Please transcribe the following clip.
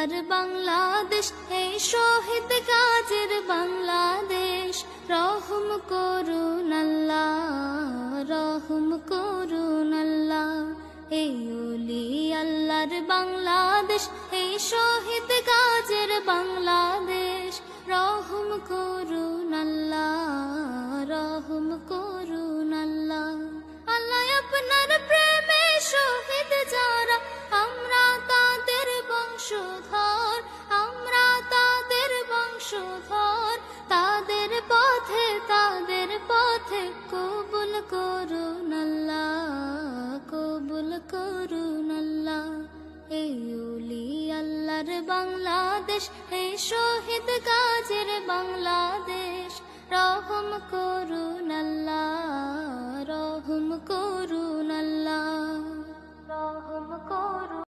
আল্লাহর বাংলাদেশ, এই শহীদ গাজীর বাংলাদেশ। রহম করুন আল্লাহ, রহম করুন আল্লাহ। এই ওলি আল্লাহর বাংলাদেশ, এই শহীদ গাজীর বাংলাদেশ। রহম করুন আল্লাহ, রহম করুন আল্লাহ। আল্লাহ আপনার প্রেমে শহীদ যারা, আমরা তাদের বংশধর, আমরা তাদের বংশধর। তাদের পথে কবুল করুন আল্লাহ, কবুল করুন আল্লাহ। এই ওলি আল্লাহর বাংলাদেশ, এই শহীদ গাজীর বাংলাদেশ। রহম করুন আল্লাহ, রহম করুন আল্লাহ, রহম করুন।